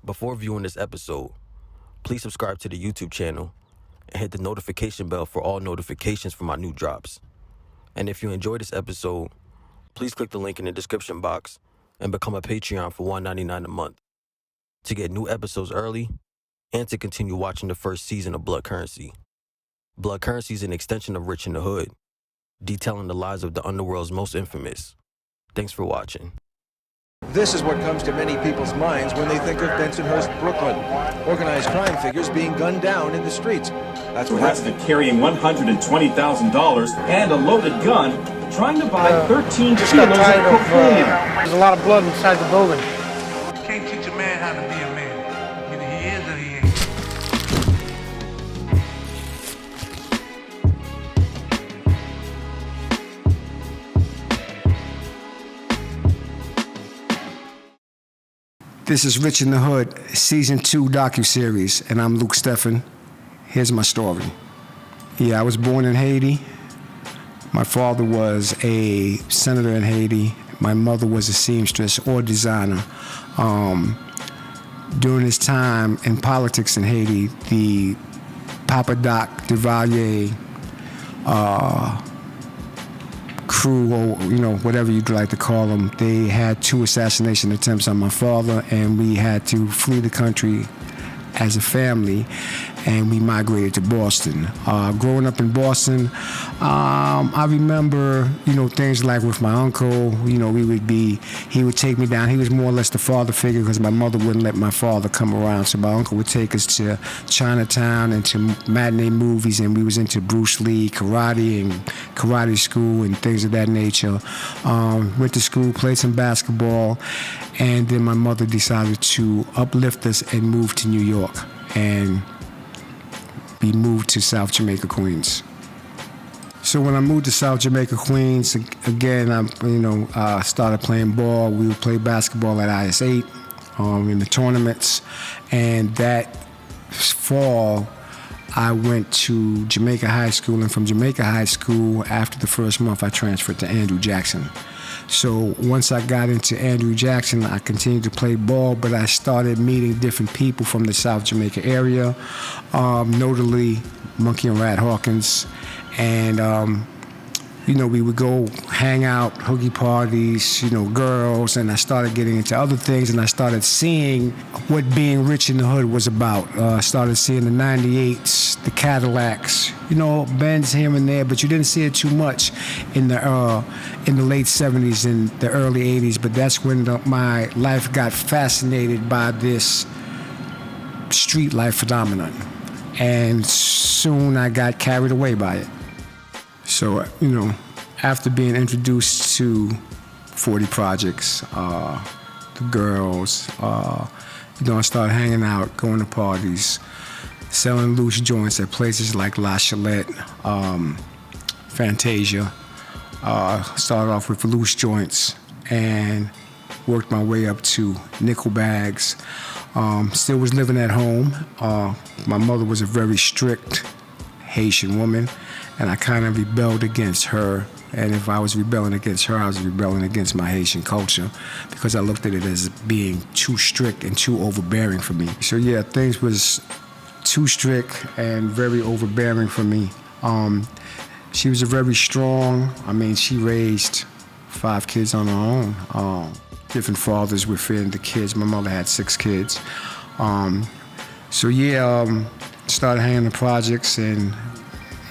Before viewing this episode, please subscribe to the YouTube channel and hit the notification bell for all notifications for my new drops. And if you enjoyed this episode, please click the link in the description box and become a Patreon for $1.99 a month to get new episodes early and to continue watching the first season of Blood Currency. Blood Currency is an extension of Rich in the Hood, detailing the lives of the underworld's most infamous. Thanks for watching. This is what comes to many people's minds when they think of Bensonhurst, Brooklyn. Organized crime figures being gunned down in the streets. That's what arrested carrying $120,000 and a loaded gun, trying to buy 13 kilos of cocaine. There's a lot of blood inside the building. You can't teach a man how to be a man. Either he is or he ain't. This is Rich in the Hood, Season 2 docuseries, and I'm Luc Stephen. Here's my story. Yeah, I was born in Haiti. My father was a senator in Haiti. My mother was a seamstress or designer. During his time in politics in Haiti, the Papa Doc Duvalier crew, or whatever you'd like to call them, they had 2 assassination attempts on my father, and we had to flee the country as a family, and we migrated to Boston. Growing up in Boston, I remember, things like with my uncle, he would take me down. He was more or less the father figure because my mother wouldn't let my father come around, so my uncle would take us to Chinatown and to matinee movies, and we was into Bruce Lee, karate, and karate school and things of that nature. Went to school, played some basketball, and then my mother decided to uplift us and move to New York, and we moved to South Jamaica, Queens. So when I moved to South Jamaica, Queens, again, I started playing ball. We would play basketball at IS-8 in the tournaments, and that fall, I went to Jamaica High School, and from Jamaica High School, after the first month, I transferred to Andrew Jackson. So once I got into Andrew Jackson, I continued to play ball, but I started meeting different people from the South Jamaica area, notably Monkey and Rat Hawkins. And, we would go hang out, hoogie parties, girls, and I started getting into other things, and I started seeing what being rich in the hood was about. I started seeing the 98s, the Cadillacs, Benz here and there, but you didn't see it too much in the late 70s and the early 80s, but that's when my life got fascinated by this street life phenomenon. And soon I got carried away by it. So, after being introduced to 40 Projects, the girls, I started hanging out, going to parties, selling loose joints at places like La Chalette, Fantasia. Started off with loose joints and worked my way up to nickel bags. Still was living at home. My mother was a very strict Haitian woman, and I kind of rebelled against her. And if I was rebelling against her, I was rebelling against my Haitian culture because I looked at it as being too strict and too overbearing for me. So yeah, things was too strict and very overbearing for me. She was a very strong, she raised 5 kids on her own. Different fathers within the kids. My mother had 6 kids. Started hanging the projects, and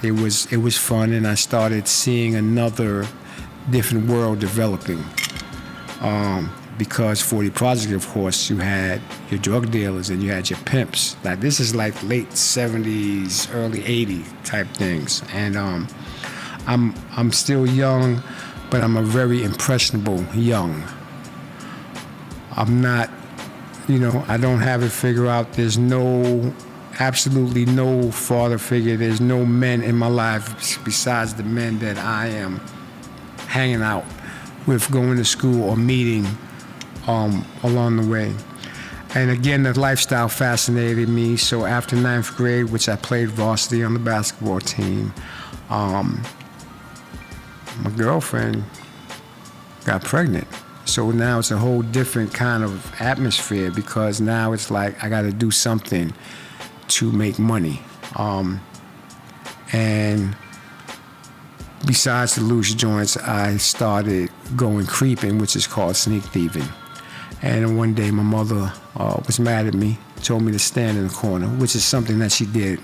it was fun, and I started seeing another different world developing. Because 40 Projects, of course, you had your drug dealers and you had your pimps. Like, this is like late 70s, early 80s type things. And I'm still young, but I'm a very impressionable young. I'm not, I don't have it figured out. There's absolutely no father figure. There's no men in my life besides the men that I am hanging out with, going to school or meeting along the way. And again, the lifestyle fascinated me. So after 9th grade, which I played varsity on the basketball team, my girlfriend got pregnant. So now it's a whole different kind of atmosphere because now it's like I got to do something to make money. And besides the loose joints, I started going creeping, which is called sneak thieving. And one day my mother was mad at me, told me to stand in the corner, which is something that she did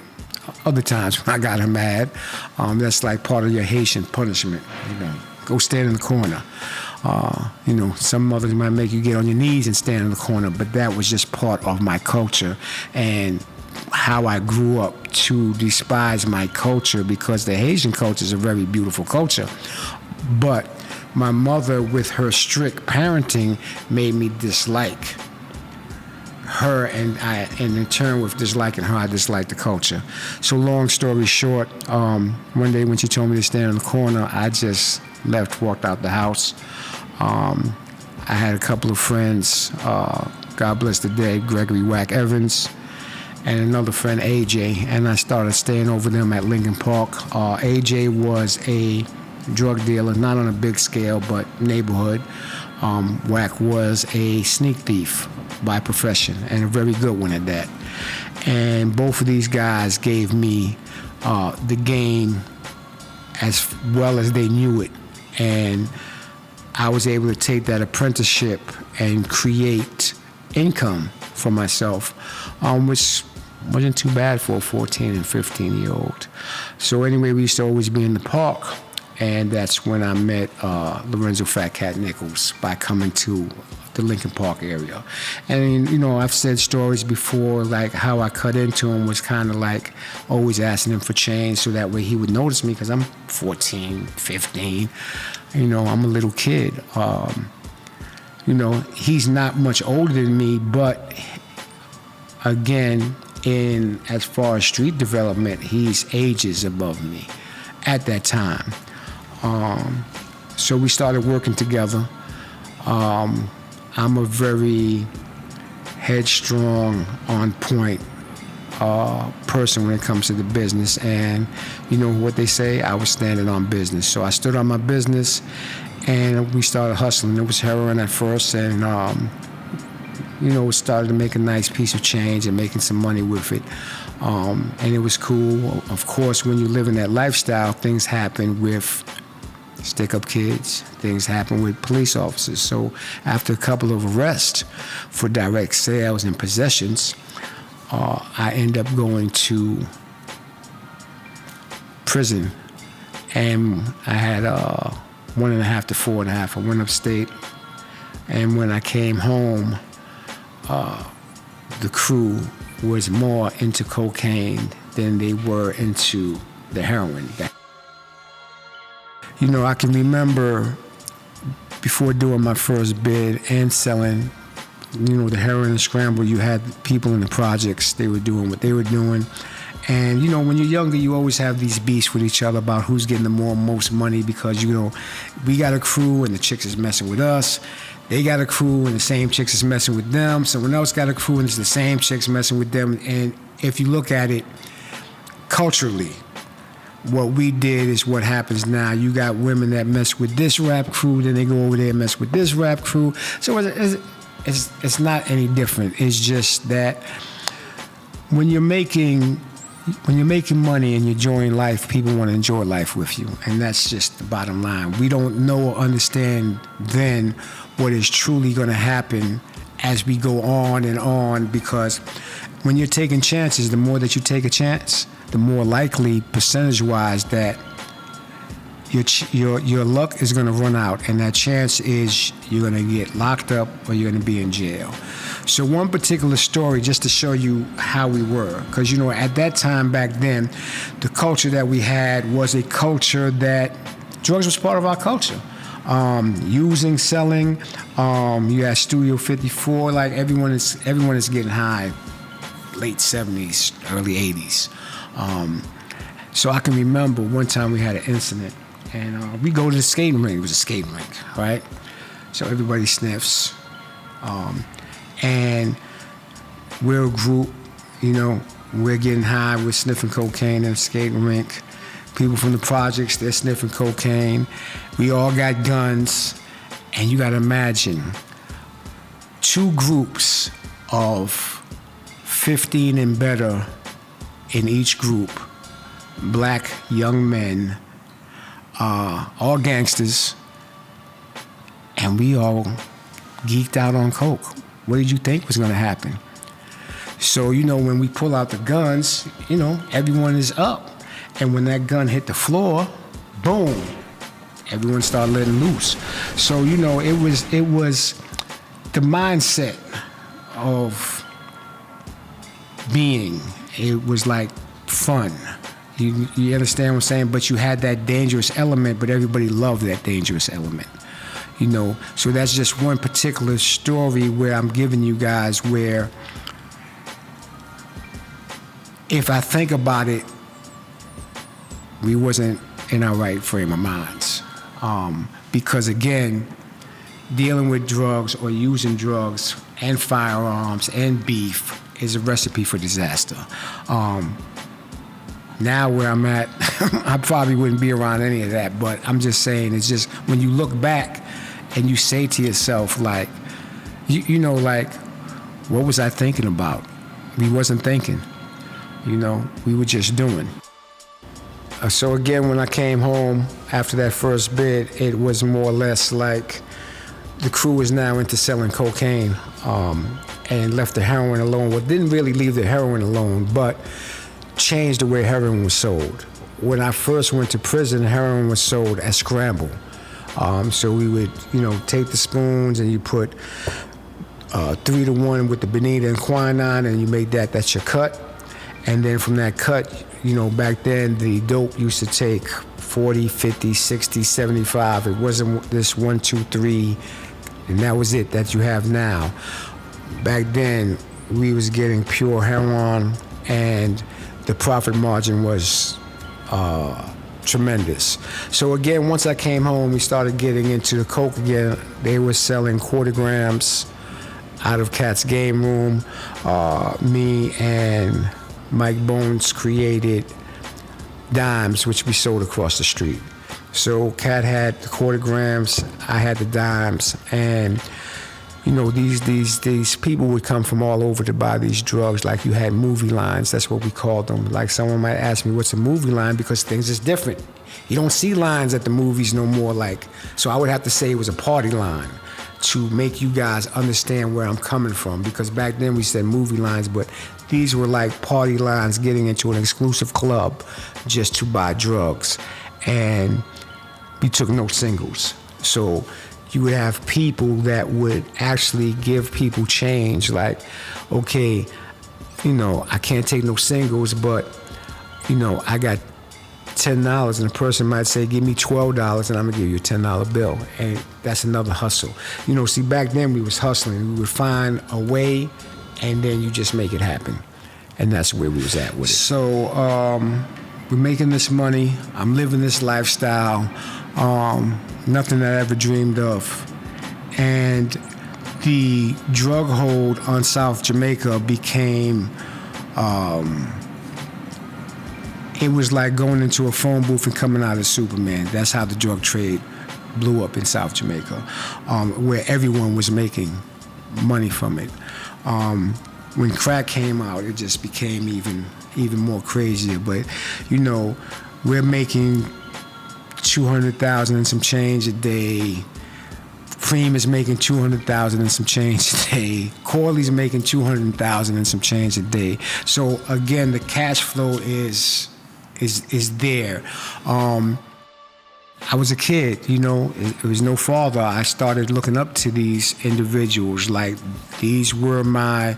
other times when I got her mad. That's like part of your Haitian punishment, go stand in the corner. Some mothers might make you get on your knees and stand in the corner, but that was just part of my culture and how I grew up to despise my culture, because the Haitian culture is a very beautiful culture. But my mother, with her strict parenting, made me dislike her, and in turn, with disliking her, I disliked the culture. So long story short, one day when she told me to stand in the corner, I just walked out the house. I had a couple of friends, God bless the dead, Gregory Wack Evans, and another friend, AJ, and I started staying over them at Lincoln Park. AJ was a drug dealer, not on a big scale, but neighborhood. Wack was a sneak thief by profession, and a very good one at that. And both of these guys gave me the game as well as they knew it. And I was able to take that apprenticeship and create income for myself, which wasn't too bad for a 14 and 15-year-old. So anyway, we used to always be in the park, and that's when I met Lorenzo Fat Cat Nichols by coming to the Lincoln Park area. And, I've said stories before, like how I cut into him was kind of like always asking him for change so that way he would notice me, because I'm 14, 15. I'm a little kid. He's not much older than me, but again, as far as street development, he's ages above me at that time. So we started working together. I'm a very headstrong, on point person when it comes to the business. And you know what they say, I was standing on business. So I stood on my business and we started hustling. It was heroin at first, and we started to make a nice piece of change and making some money with it. And it was cool. Of course, when you live in that lifestyle, things happen with stick-up kids, things happen with police officers. So after a couple of arrests for direct sales and possessions, I end up going to prison. And I had 1.5 to 4.5. I went upstate. And when I came home, the crew was more into cocaine than they were into the heroin. I can remember before doing my first bid and selling, the heroin and scramble, you had people in the projects, they were doing what they were doing. And, when you're younger, you always have these beefs with each other about who's getting the most money, because, we got a crew and the chicks is messing with us. They got a crew and the same chicks is messing with them. Someone else got a crew and it's the same chicks messing with them. And if you look at it culturally, what we did is what happens now. You got women that mess with this rap crew, then they go over there and mess with this rap crew. So it's not any different. It's just that when you're making money and you're enjoying life, people want to enjoy life with you. And that's just the bottom line. We don't know or understand then what is truly going to happen as we go on, because when you're taking chances, the more that you take a chance, the more likely, percentage-wise, that your luck is going to run out, and that chance is you're going to get locked up or you're going to be in jail. So one particular story, just to show you how we were, because at that time back then, the culture that we had was a culture that drugs was part of our culture. Using, selling, you had Studio 54, like everyone is getting high, late 70s, early 80s. So I can remember one time we had an incident, and we go to the skating rink. It was a skating rink, right? So everybody sniffs, and we're a group, we're getting high, we're sniffing cocaine in a skating rink. People from the projects, they're sniffing cocaine. We all got guns, And you gotta imagine 2 groups of 15 and better in each group, black young men, all gangsters, and we all geeked out on coke. What did you think was gonna happen? So, when we pull out the guns, everyone is up. And when that gun hit the floor, boom, everyone started letting loose. So, it was the mindset of being. It was like fun. You understand what I'm saying? But you had that dangerous element, but everybody loved that dangerous element. So that's just one particular story where I'm giving you guys where, if I think about it, we wasn't in our right frame of minds. Because again, dealing with drugs or using drugs and firearms and beef is a recipe for disaster. Now where I'm at, I probably wouldn't be around any of that, but I'm just saying, it's just when you look back and you say to yourself, like, like, what was I thinking about? We wasn't thinking, we were just doing. So again, when I came home after that first bid, it was more or less like the crew is now into selling cocaine, and left the heroin alone. Well, didn't really leave the heroin alone, but changed the way heroin was sold. When I first went to prison, heroin was sold as scramble. So we would, take the spoons and you put 3-to-1 with the bonita and quinine, and you make that's your cut. And then from that cut, back then the dope used to take 40, 50, 60, 75. It wasn't this 1, 2, 3, and that was it that you have now. Back then, we was getting pure heroin, and the profit margin was tremendous. So again, once I came home, we started getting into the coke again. They were selling quartergrams out of Cat's game room. Me and Mike Bones created dimes, which we sold across the street. So Cat had the quartergrams, I had the dimes, and these people would come from all over to buy these drugs. Like, you had movie lines, that's what we called them. Like, someone might ask me, what's a movie line? Because things is different. You don't see lines at the movies no more, so I would have to say it was a party line to make you guys understand where I'm coming from. Because back then we said movie lines, but these were like party lines getting into an exclusive club just to buy drugs. And we took no singles. So you would have people that would actually give people change, like, okay, I can't take no singles, but, I got $10, and a person might say, give me $12, and I'm gonna give you a $10 bill. And that's another hustle. See, back then we was hustling. We would find a way, and then you just make it happen. And that's where we was at with it. So we're making this money. I'm living this lifestyle. Nothing that I ever dreamed of. And the drug hold on South Jamaica became, it was like going into a phone booth and coming out as Superman. That's how the drug trade blew up in South Jamaica, where everyone was making money from it. When crack came out, it just became even more crazier. But, we're making 200,000 and some change a day. Cream is making 200,000 and some change a day. Corley's making 200,000 and some change a day. So again, the cash flow is there. I was a kid, it was no father. I started looking up to these individuals. Like, these were my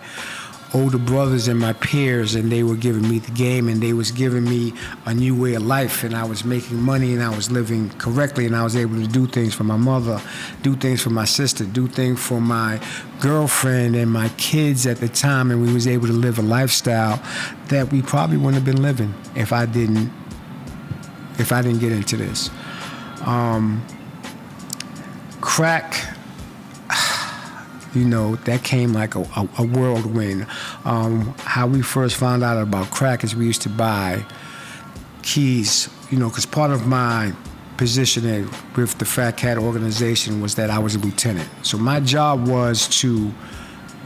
older brothers and my peers, and they were giving me the game, and they was giving me a new way of life, and I was making money, and I was living correctly, and I was able to do things for my mother, do things for my sister, do things for my girlfriend and my kids at the time, and we was able to live a lifestyle that we probably wouldn't have been living if I didn't get into this. Crack, that came like a whirlwind. How we first found out about crack is we used to buy keys, because part of my position with the Fat Cat organization was that I was a lieutenant. So my job was to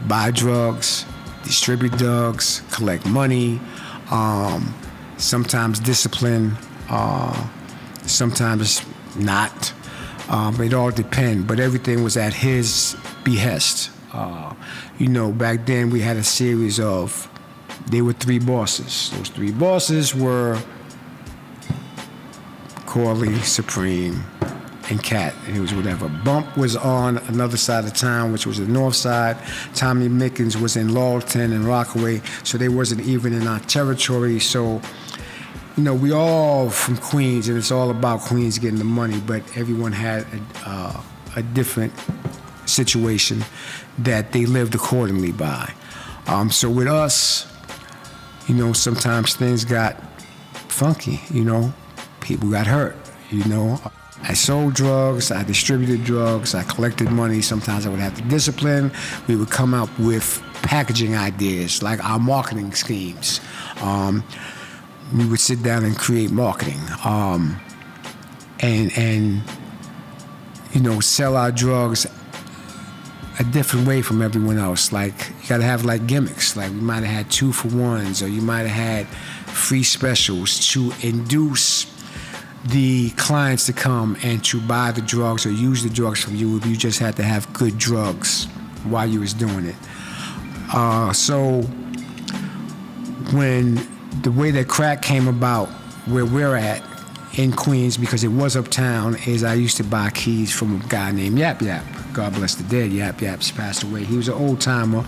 buy drugs, distribute drugs, collect money, sometimes discipline, sometimes not. It all depended, but everything was at his behest. Back then we had a series of, there were 3 bosses. Those 3 bosses were Corley, Supreme, and Cat. And it was whatever. Bump was on another side of town, which was the north side. Tommy Mickens was in Lawton and Rockaway, so they wasn't even in our territory. So, we all from Queens, and it's all about Queens getting the money, but everyone had a different situation that they lived accordingly by. So with us, sometimes things got funky, people got hurt, I sold drugs, I distributed drugs, I collected money. Sometimes I would have to discipline. We would come up with packaging ideas, like our marketing schemes. We would sit down and create marketing, and sell our drugs a different way from everyone else. Like, you gotta have like gimmicks. Like, we might have had 2-for-1s, or you might have had free specials to induce the clients to come and to buy the drugs or use the drugs from you. You just had to have good drugs while you was doing it. So when the way that crack came about where we're at in Queens, because it was uptown, is I used to buy keys from a guy named Yap Yap. God bless the dead. Yap Yap's passed away. He was an old timer,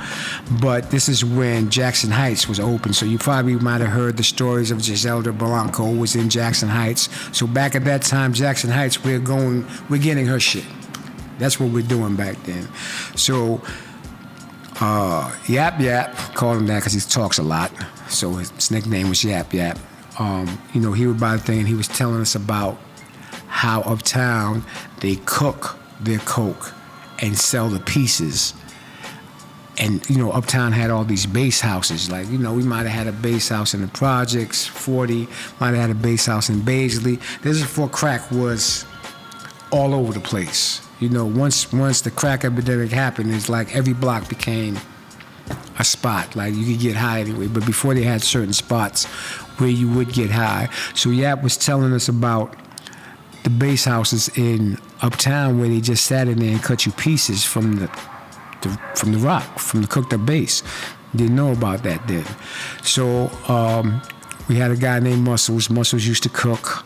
but this is when Jackson Heights was open. So you probably might have heard the stories of Giselda Blanco was in Jackson Heights. So back at that time, Jackson Heights, we're getting her shit. That's what we're doing back then. So Yap Yap, called him that because he talks a lot. So his nickname was Yap Yap. He would buy the thing, and he was telling us about how uptown they cook their coke and sell the pieces. And, uptown had all these base houses. Like, we might have had a base house in the projects, 40, might have had a base house in Baisley. This is before crack was all over the place. Once the crack epidemic happened, it's like every block became a spot. Like, you could get high anyway, but before they had certain spots where you would get high. So Yap was telling us about the base houses in uptown where they just sat in there and cut you pieces from the rock, from the cooked up base. Didn't know about that then. So we had a guy named Muscles. Muscles used to cook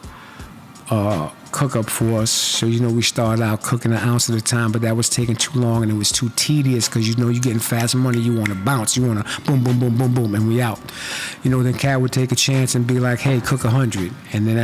up for us. So, we started out cooking an ounce at a time, but that was taking too long and it was too tedious because, you're getting fast money. You want to bounce. You want to boom, boom, boom, boom, boom, and we out. Then Cat would take a chance and be like, hey, cook 100. And then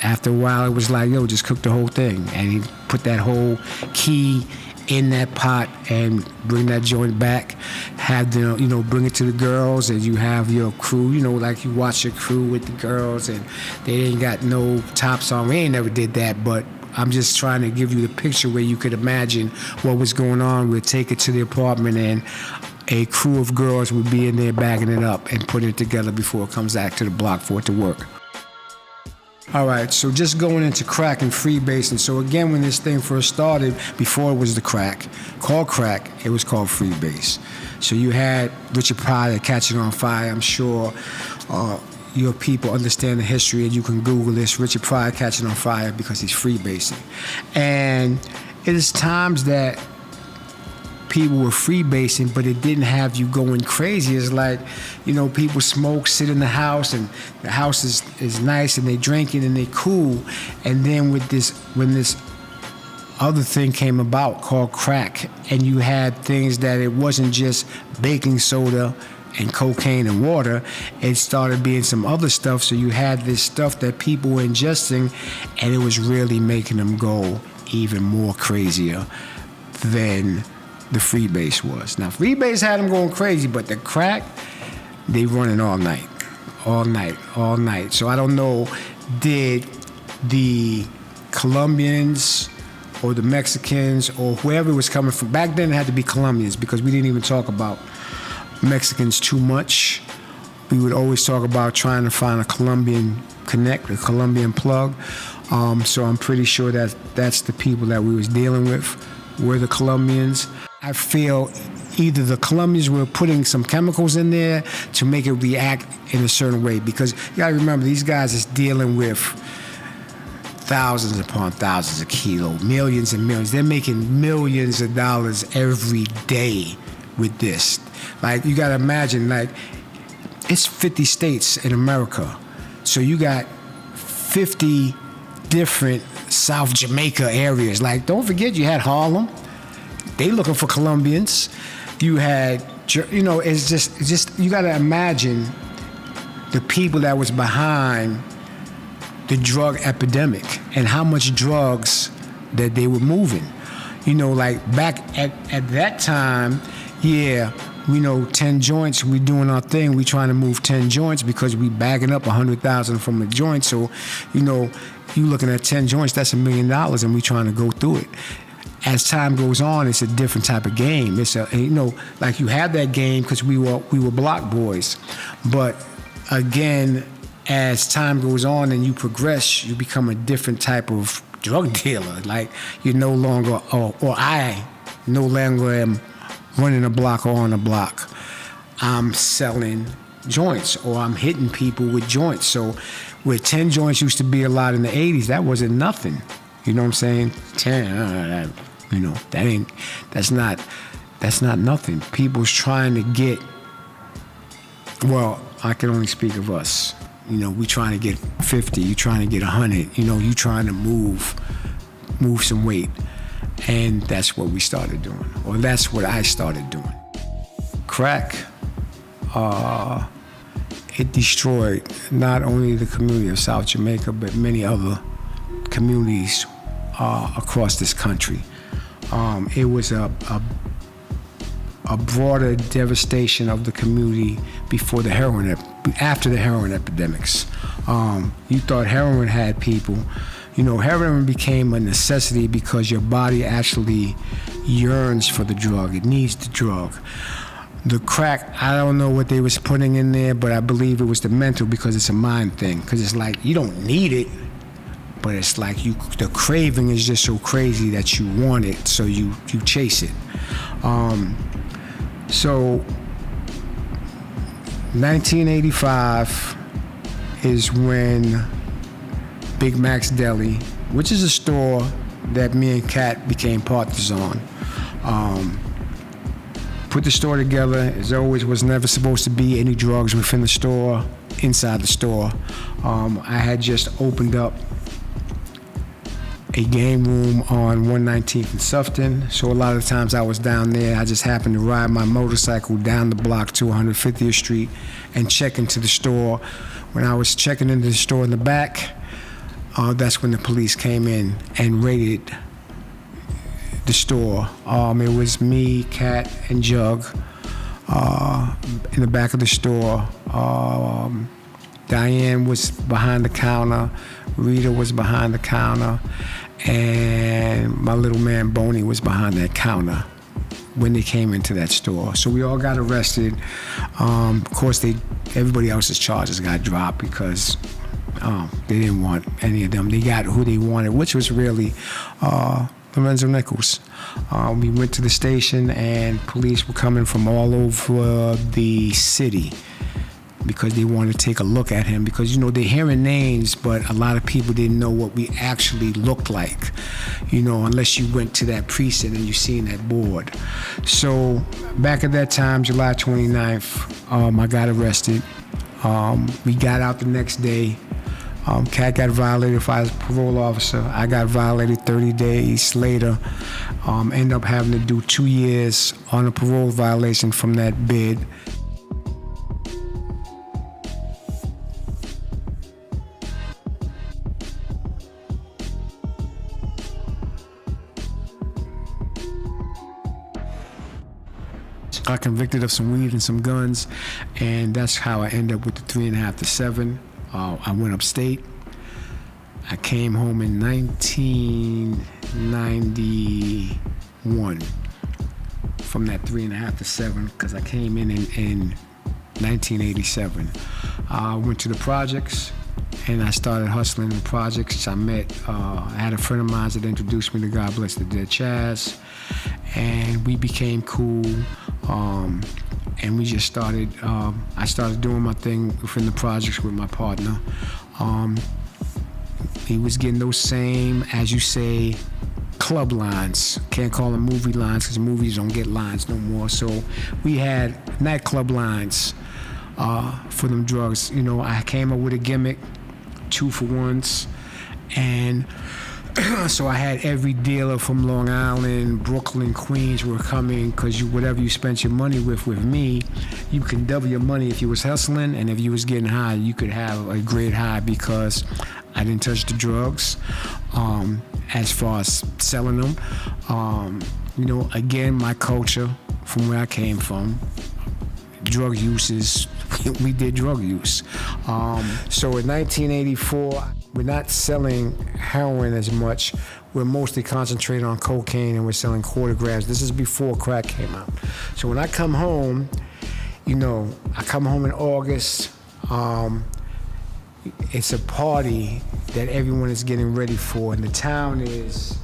after a while, it was like, yo, just cook the whole thing. And he put that whole key in that pot and bring that joint back, have them, bring it to the girls, and you have your crew, like you watch your crew with the girls and they ain't got no tops on. We ain't never did that, but I'm just trying to give you the picture where you could imagine what was going on. We'd take it to the apartment and a crew of girls would be in there bagging it up and putting it together before it comes back to the block for it to work. All right, so just going into crack and freebase. And so again, when this thing first started, before it was the crack, it was called freebase. So you had Richard Pryor catching on fire. I'm sure your people understand the history, and you can Google this, Richard Pryor catching on fire, because he's freebasing. And it is times that people were freebasing, but it didn't have you going crazy. It's like, people smoke, sit in the house, and the house is nice, and they drinking and they cool. And then when this other thing came about called crack, and you had things that it wasn't just baking soda and cocaine and water, it started being some other stuff. So you had this stuff that people were ingesting, and it was really making them go even more crazier than the freebase was. Now, freebase had them going crazy, but the crack, they running all night. So I don't know, did the Colombians or the Mexicans or whoever was coming from, back then it had to be Colombians because we didn't even talk about Mexicans too much. We would always talk about trying to find a Colombian connect, a Colombian plug. So I'm pretty sure that that's the people that we was dealing with, were the Colombians. I feel either the Colombians were putting some chemicals in there to make it react in a certain way, because you gotta remember, these guys is dealing with thousands upon thousands of kilos, millions and millions. They're making millions of dollars every day with this. Like, you gotta imagine, like, it's 50 states in America. So you got 50 different South Jamaica areas. Like, don't forget, you had Harlem. They looking for Colombians. You had, you know, it's just you got to imagine the people that was behind the drug epidemic and how much drugs that they were moving. You know, like back at that time, yeah, we know 10 joints, we doing our thing. We trying to move 10 joints because we bagging up 100,000 from a joint. So, you know, you looking at 10 joints, that's $1 million, and we trying to go through it. As time goes on, it's a different type of game. It's a, you know, like you have that game because we were block boys, but again, as time goes on and you progress, you become a different type of drug dealer. Like, you're no longer, or I no longer am running a block or on a block. I'm selling joints, or I'm hitting people with joints. So where 10 joints used to be a lot in the 80s, that wasn't nothing. You know what I'm saying? 10, you know, that's not nothing. People's trying to get, well, I can only speak of us. You know, we trying to get 50, you trying to get 100, you know, you trying to move some weight. And that's what we started doing, or that's what I started doing. Crack, it destroyed not only the community of South Jamaica, but many other communities across this country. It was a broader devastation of the community after the heroin epidemics. You thought heroin had people. You know, heroin became a necessity because your body actually yearns for the drug. It needs the drug. The crack, I don't know what they was putting in there, but I believe it was the mental, because it's a mind thing. Because it's like, you don't need it, but it's like the craving is just so crazy that you want it, so you chase it. So 1985 is when Big Mac's Deli, which is a store that me and Kat became partners on, put the store together. As always, was never supposed to be any drugs within the store, inside the store. I had just opened up a game room on 119th and Sufton, so a lot of times I was down there. I just happened to ride my motorcycle down the block to 150th Street and check into the store. When I was checking into the store in the back, that's when the police came in and raided the store. It was me, Kat, and Jug in the back of the store. Diane was behind the counter, Rita was behind the counter, and my little man Boney was behind that counter when they came into that store. So we all got arrested. Of course, everybody else's charges got dropped because they didn't want any of them. They got who they wanted, which was really Lorenzo Nichols. We went to the station, and police were coming from all over the city because they wanted to take a look at him, because, you know, they're hearing names, but a lot of people didn't know what we actually looked like, you know, unless you went to that precinct and you seen that board. So back at that time, July 29th, I got arrested. We got out the next day. Kat got violated by his parole officer. I got violated 30 days later. Ended up having to do 2 years on a parole violation from that bid. got convicted of some weed and some guns, and that's how I ended up with the 3.5 to 7. I went upstate. I came home in 1991 from that 3.5 to 7 because I came in 1987. I went to the projects, and I started hustling in the projects. I had a friend of mine that introduced me to God Bless the Dead Chaz, and we became cool. And we just started, I started doing my thing within the projects with my partner. He was getting those same, as you say, club lines. Can't call them movie lines because movies don't get lines no more. So we had nightclub lines for them drugs. You know, I came up with a gimmick, 2 for 1s, and so I had every dealer from Long Island, Brooklyn, Queens were coming because whatever you spent your money with me, you can double your money if you was hustling, and if you was getting high, you could have a great high because I didn't touch the drugs as far as selling them. You know, again, my culture from where I came from, drug use is, we did drug use. So in 1984, we're not selling heroin as much. We're mostly concentrated on cocaine, and we're selling quarter grams. This is before crack came out. So when I come home, you know, I come home in August. It's a party that everyone is getting ready for, and the town is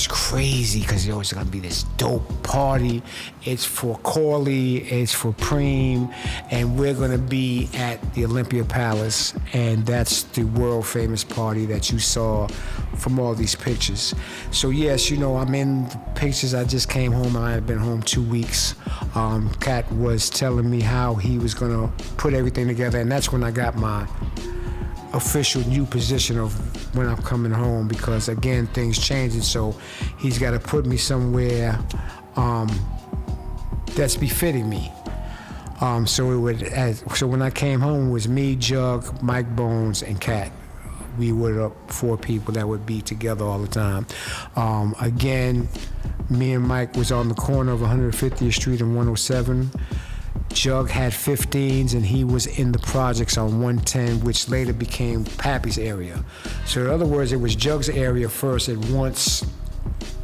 crazy because there's gonna be this dope party. It's for Corley, it's for Preem, and we're gonna be at the Olympia Palace, and that's the world famous party that you saw from all these pictures. So yes, you know, I'm in the pictures. I just came home. I had been home 2 weeks. Kat was telling me how he was gonna put everything together, and that's when I got my official new position of when I'm coming home, because again, things changing, so he's got to put me somewhere that's befitting me. So when I came home, it was me, Jug, Mike Bones, and Kat. We were the 4 people that would be together all the time. Again, me and Mike was on the corner of 150th Street and 107. Jug had 15s, and he was in the projects on 110, which later became Pappy's area. So in other words, it was Jug's area first, and once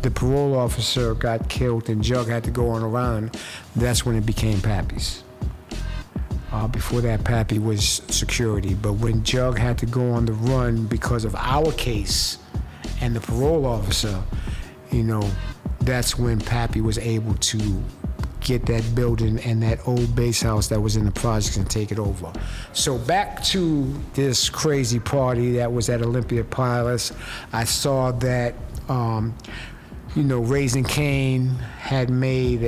the parole officer got killed and Jug had to go on around, that's when it became Pappy's. Before that, Pappy was security, but when Jug had to go on the run because of our case and the parole officer, you know, that's when Pappy was able to get that building and that old base house that was in the projects and take it over. So back to this crazy party that was at Olympia Palace. I saw that, you know, Raising Cane had made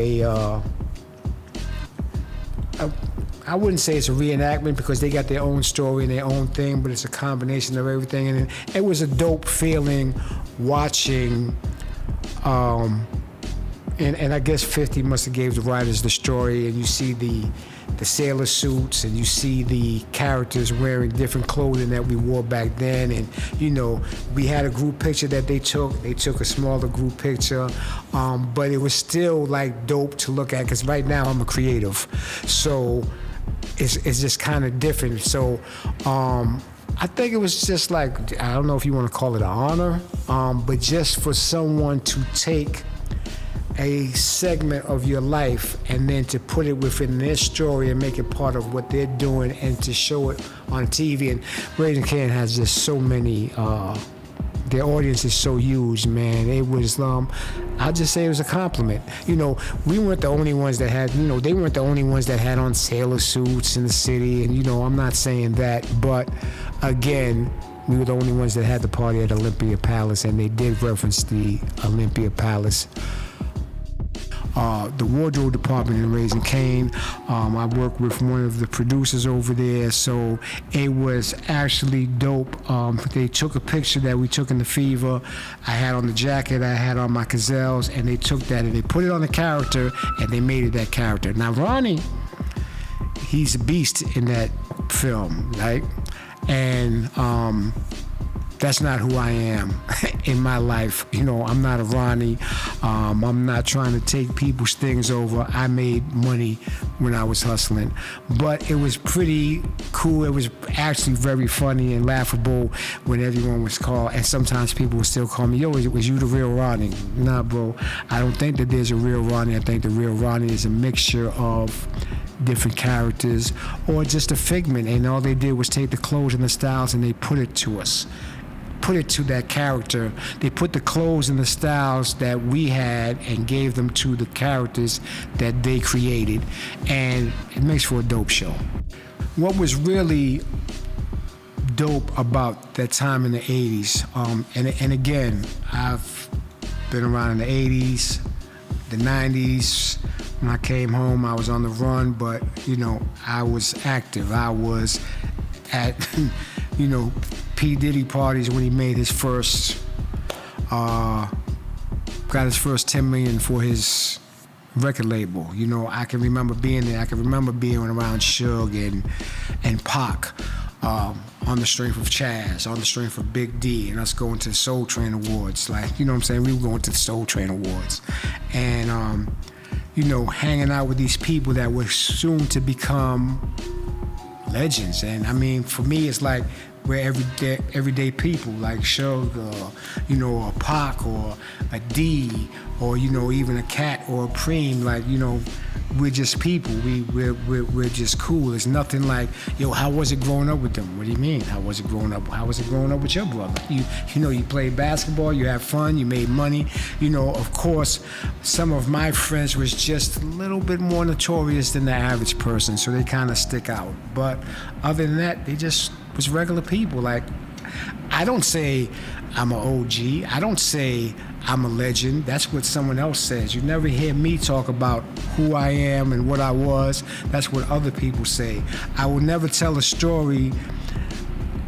I wouldn't say it's a reenactment because they got their own story and their own thing, but it's a combination of everything. And it was a dope feeling watching, and I guess 50 must have gave the writers the story, and you see the sailor suits, and you see the characters wearing different clothing that we wore back then. And, you know, we had a group picture that they took. They took a smaller group picture, but it was still, like, dope to look at because right now I'm a creative. So it's just kind of different. So I think it was just like, I don't know if you want to call it an honor, but just for someone to take a segment of your life and then to put it within their story and make it part of what they're doing and to show it on TV. And Raising Cane has just so many, their audience is so huge, man. It was, I'll just say it was a compliment. You know, we weren't the only ones that had, you know, they weren't the only ones that had on sailor suits in the city. And, you know, I'm not saying that, but again, we were the only ones that had the party at Olympia Palace, and they did reference the Olympia Palace. The wardrobe department in Raising Cane. I worked with one of the producers over there, so it was actually dope. They took a picture that we took in the Fever. I had on the jacket, I had on my gazelles, and they took that and they put it on the character, and they made it that character. Now Ronnie, he's a beast in that film, right? And that's not who I am in my life. You know, I'm not a Ronnie. I'm not trying to take people's things over. I made money when I was hustling. But it was pretty cool. It was actually very funny and laughable when everyone was called. And sometimes people would still call me, yo, was you the real Ronnie? Nah, bro. I don't think that there's a real Ronnie. I think the real Ronnie is a mixture of different characters, or just a figment, and all they did was take the clothes and the styles and they put it to us. Put it to that character. They put the clothes and the styles that we had and gave them to the characters that they created, and it makes for a dope show. What was really dope about that time in the 80s, and again, I've been around in the 80s, the 90s. When I came home, I was on the run, but, I was active. I was at, P. Diddy parties when he made his first, got his first $10 million for his record label. I can remember being there. I can remember being around Suge and Pac on the strength of Chaz, on the strength of Big D, and us going to the Soul Train Awards. We were going to the Soul Train Awards. And, hanging out with these people that were soon to become legends. And I mean, for me, it's like we're everyday people, like Suge, or Pac, or a D, or even a Cat or a Preem. We're just people. We're just cool. It's nothing like, how was it growing up with them? What do you mean? How was it growing up? How was it growing up with your brother? You played basketball, you had fun, you made money. Of course, some of my friends was just a little bit more notorious than the average person, so they kind of stick out. But other than that, they just was regular people. I don't say I'm an OG. I don't say I'm a legend. That's what someone else says. You never hear me talk about who I am and what I was. That's what other people say. I will never tell a story.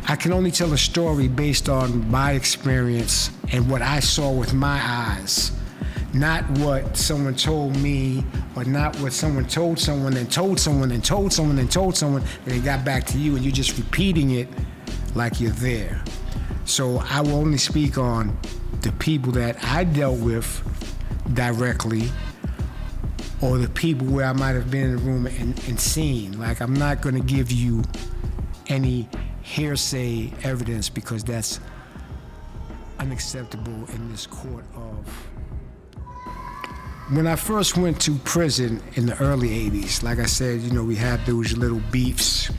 I can only tell a story based on my experience and what I saw with my eyes. Not what someone told me, or not what someone told someone and told someone and told someone and told someone, and it got back to you and you're just repeating it like you're there. So I will only speak on the people that I dealt with directly, or the people where I might have been in the room and seen. I'm not gonna give you any hearsay evidence, because that's unacceptable in this court of. When I first went to prison in the early 80s, like I said, we had those little beefs,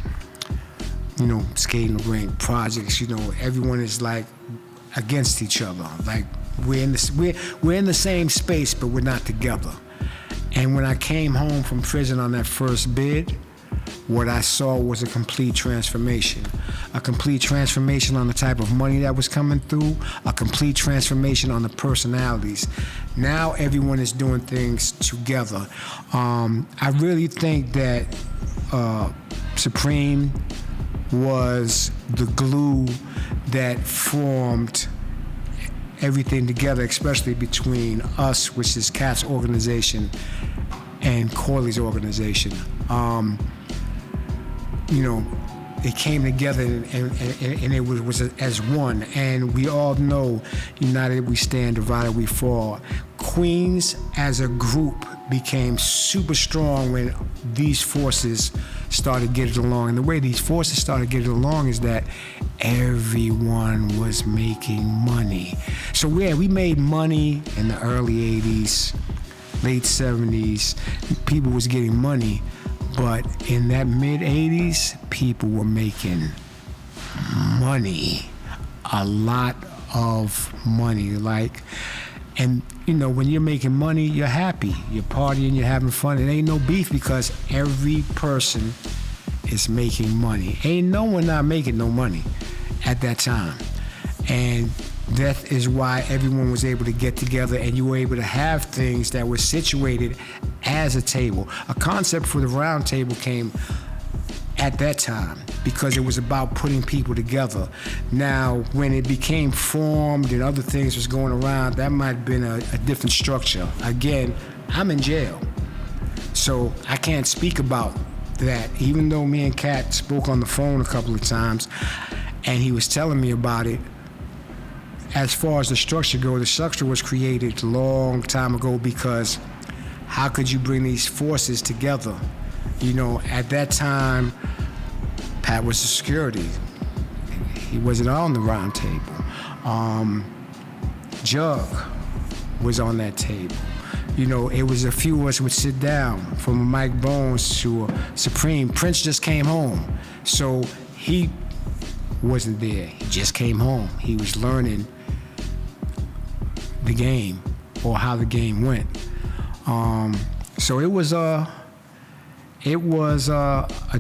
skating the rink, projects, everyone is against each other. We're in the same space, but we're not together. And when I came home from prison on that first bid, what I saw was a complete transformation. A complete transformation on the type of money that was coming through, a complete transformation on the personalities. Now everyone is doing things together. I really think that Supreme was the glue that formed everything together, especially between us, which is Cat's organization, and Corley's organization. It came together and it was as one. And we all know, united we stand, divided we fall. Queens as a group became super strong when these forces started getting along. And the way these forces started getting along is that everyone was making money. So we made money in the early 80s, late 70s. People was getting money. But in that mid-80s, people were making money, a lot of money. And when you're making money, you're happy, you're partying, you're having fun. It ain't no beef, because every person is making money. Ain't no one not making no money at that time. And that is why everyone was able to get together, and you were able to have things that were situated as a table. A concept for the Roundtable came at that time because it was about putting people together. Now, when it became formed and other things was going around, that might have been a different structure. Again, I'm in jail, so I can't speak about that, even though me and Cat spoke on the phone a couple of times, and he was telling me about it. As far as the structure goes, the structure was created a long time ago, because how could you bring these forces together? At that time, Pat was the security. He wasn't on the round table. Jug was on that table. it was a few of us would sit down, from Mike Bones to Supreme. Prince just came home, so he wasn't there. He just came home. He was learning the game or how the game went. So it was a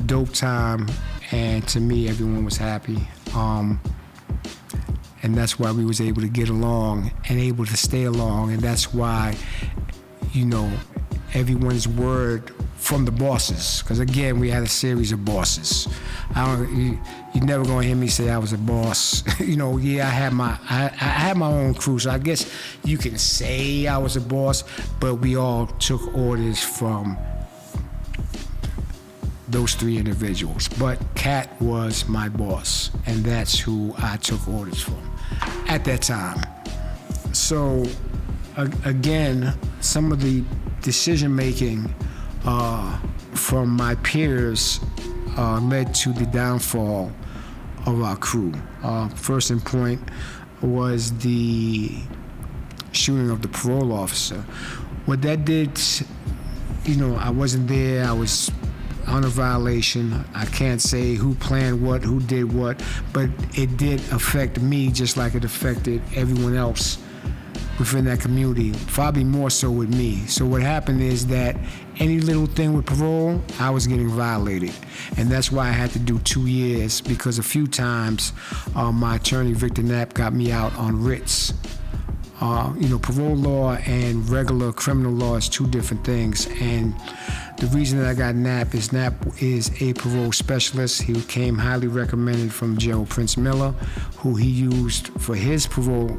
dope time, and to me, everyone was happy. And that's why we was able to get along and able to stay along, and that's why, everyone's word from the bosses, because again, we had a series of bosses. You're never gonna hear me say I was a boss. I had my own crew, so I guess you can say I was a boss, but we all took orders from those three individuals. But Cat was my boss, and that's who I took orders from at that time. So again, some of the decision making from my peers led to the downfall of our crew. First in point was the shooting of the parole officer. What that did, I wasn't there, I was on a violation. I can't say who planned what, who did what, but it did affect me just like it affected everyone else within that community, probably more so with me. So what happened is that any little thing with parole, I was getting violated. And that's why I had to do 2 years, because a few times my attorney, Victor Knapp, got me out on writs. Parole law and regular criminal law is two different things. And the reason that I got Knapp is a parole specialist. He came highly recommended from General Prince Miller, who he used for his parole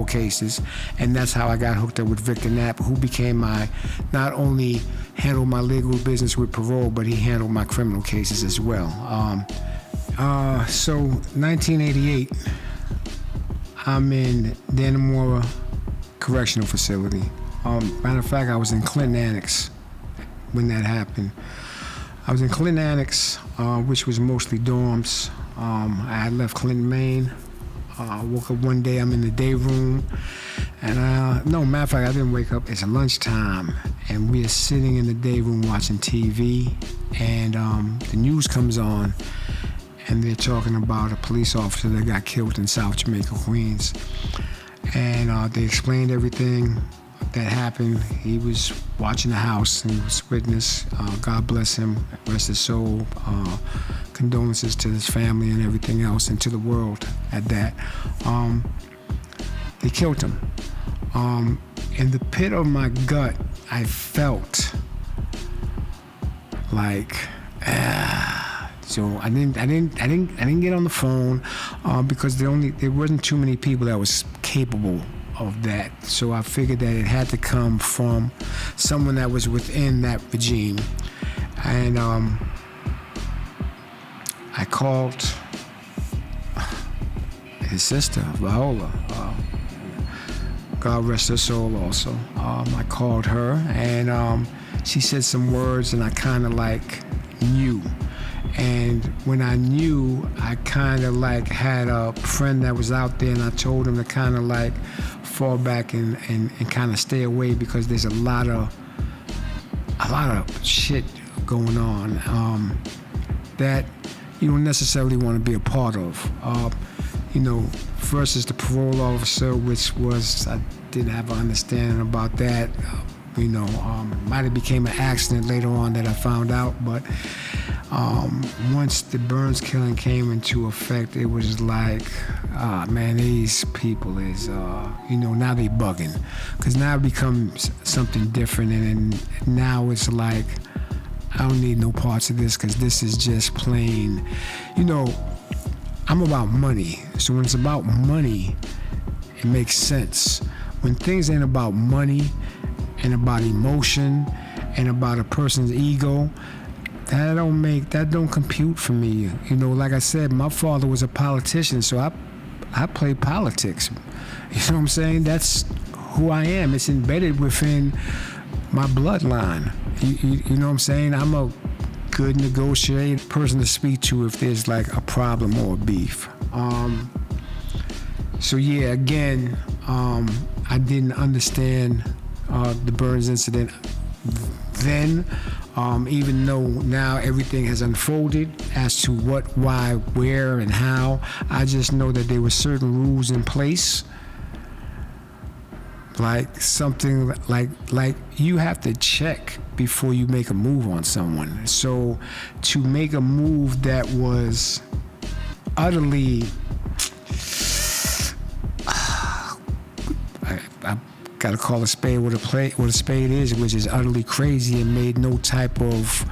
cases. And that's how I got hooked up with Victor Knapp, who became not only handled my legal business with parole, but he handled my criminal cases as well. So 1988, I'm in Dannemora Correctional Facility. Matter of fact, I was in Clinton Annex when that happened. I was in Clinton Annex, which was mostly dorms. I had left Clinton, Maine. Woke up one day, I'm in the day room. And no, matter of fact, I didn't wake up. It's lunchtime, and we are sitting in the day room watching TV, and the news comes on, and they're talking about a police officer that got killed in South Jamaica, Queens. And they explained everything that happened. He was watching the house and he was witness. God bless him, rest his soul. Condolences to his family and everything else, and to the world at that. They killed him. In the pit of my gut, I felt like, so I didn't get on the phone because there wasn't too many people that was capable of that. So I figured that it had to come from someone that was within that regime. And I called his sister, Viola. God rest her soul also. I called her, and she said some words, and I kind of like knew. And when I knew, I kind of like had a friend that was out there, and I told him to kind of like fall back and kind of stay away, because there's a lot of shit going on that you don't necessarily want to be a part of. Versus the parole officer, which was, I didn't have an understanding about that. Might have became an accident later on that I found out, but once the Burns killing came into effect, it was like, man, these people is, now they bugging. Because now it becomes something different, and now it's like, I don't need no parts of this, because this is just plain, I'm about money. So when it's about money, it makes sense. When things ain't about money and about emotion and about a person's ego, that don't compute for me. Like I said, my father was a politician, so I play politics. You know what I'm saying? That's who I am. It's embedded within my bloodline. You know what I'm saying? I'm a good negotiated person to speak to if there's like a problem or a beef. So yeah, again, I didn't understand the Burns incident then, even though now everything has unfolded as to what, why, where, and how. I just know that there were certain rules in place, like something like you have to check before you make a move on someone. So to make a move that was utterly, I gotta call a spade what a spade is, which is utterly crazy and made no type of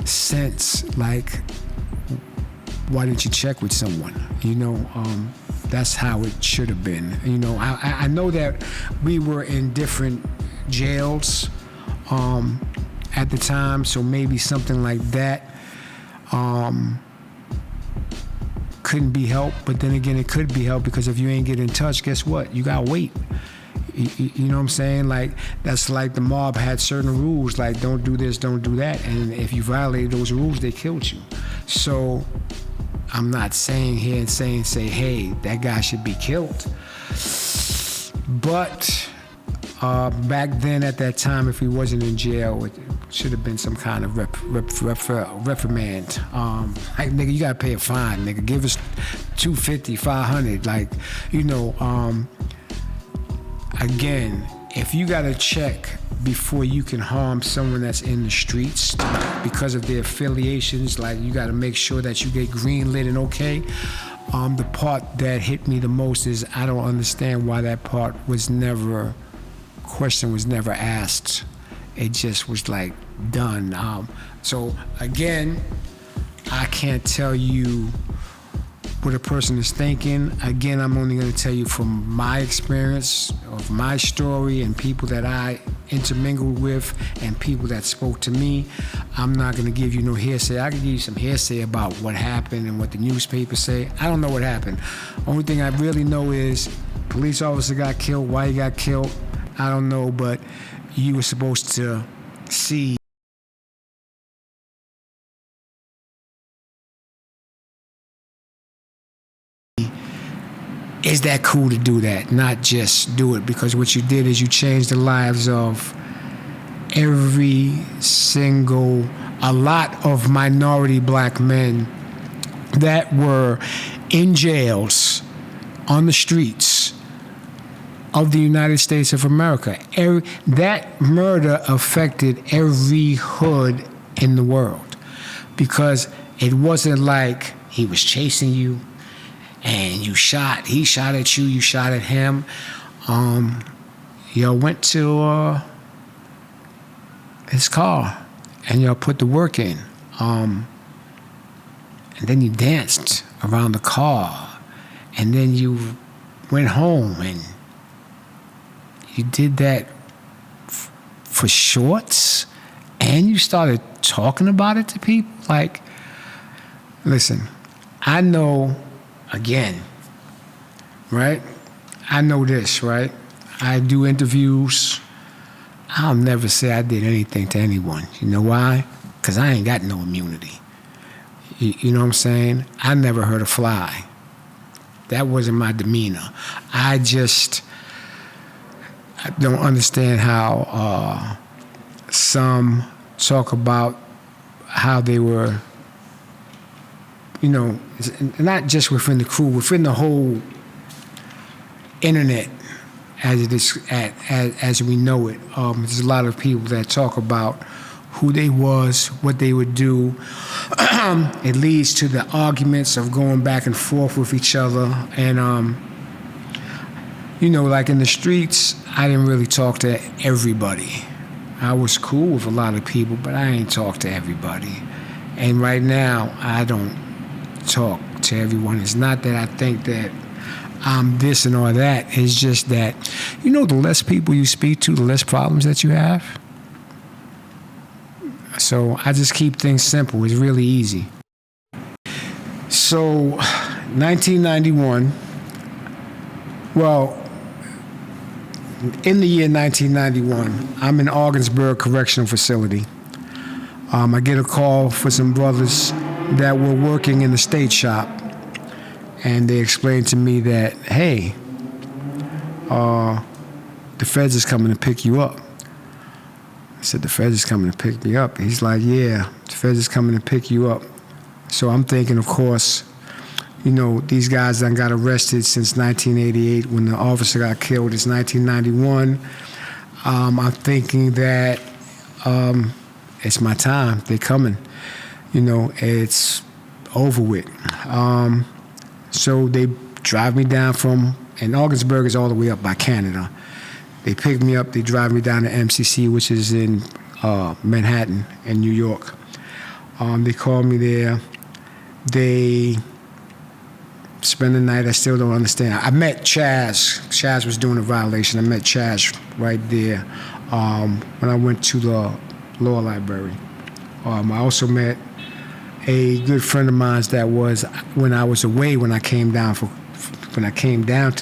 sense. Like, why didn't you check with someone? That's how it should have been. I know that we were in different jails at the time, so maybe something like that couldn't be helped. But then again, it could be helped, because if you ain't get in touch, guess what? You gotta wait. You know what I'm saying? Like, that's like the mob had certain rules, like don't do this, don't do that. And if you violated those rules, they killed you. So I'm not saying here and say, hey, that guy should be killed. But back then, at that time, if he wasn't in jail, it should have been some kind of reprimand. Like, nigga, you gotta pay a fine, nigga. Give us $250, $500. Like, again, if you gotta check before you can harm someone that's in the streets because of their affiliations, like, you gotta make sure that you get green-lit and okay. The part that hit me the most is I don't understand why that part question was never asked. It just was like done. So again, I can't tell you what a person is thinking. Again, I'm only going to tell you from my experience of my story and people that I intermingled with and people that spoke to me. I'm not going to give you no hearsay. I can give you some hearsay about what happened and what the newspapers say. I don't know what happened. Only thing I really know is police officer got killed. Why he got killed, I don't know, but you were supposed to see is that cool to do that, not just do it, because what you did is you changed the lives of a lot of minority black men that were in jails, on the streets of the United States of America. That murder affected every hood in the world, because it wasn't like he was chasing you and he shot at you, you shot at him. Y'all went to his car and y'all put the work in. And then you danced around the car, and then you went home and you did that for shorts, and you started talking about it to people. Like, listen, I know, again, right? I know this, right? I do interviews. I'll never say I did anything to anyone. You know why? Because I ain't got no immunity. You know what I'm saying? I never hurt a fly. That wasn't my demeanor. I don't understand how some talk about how they were, not just within the crew, within the whole internet as it is, as we know it. There's a lot of people that talk about who they was, what they would do. It leads to the arguments of going back and forth with each other. And, like in the streets, I didn't really talk to everybody. I was cool with a lot of people, but I ain't talk to everybody. And right now, I don't talk to everyone. It's not that I think that I'm this and all that. It's just that, the less people you speak to, the less problems that you have. So I just keep things simple. It's really easy. So 1991, in the year 1991, I'm in Ogdensburg Correctional Facility. I get a call for some brothers that were working in the state shop, and they explained to me that, hey, the feds is coming to pick you up. I said, the feds is coming to pick me up. He's like, yeah, the feds is coming to pick you up. So I'm thinking, of course, you know, these guys done got arrested since 1988 when the officer got killed. It's 1991. I'm thinking that it's my time. They're coming. You know, it's over with. So they drive me down from, and Augsburg is all the way up by Canada. They pick me up, they drive me down to MCC, which is in Manhattan in New York. They call me there. They spend the night. I still don't understand. I met Chaz. Chaz was doing a violation. I met Chaz right there when I went to the law library. I also met a good friend of mine that was when I was away when I came down to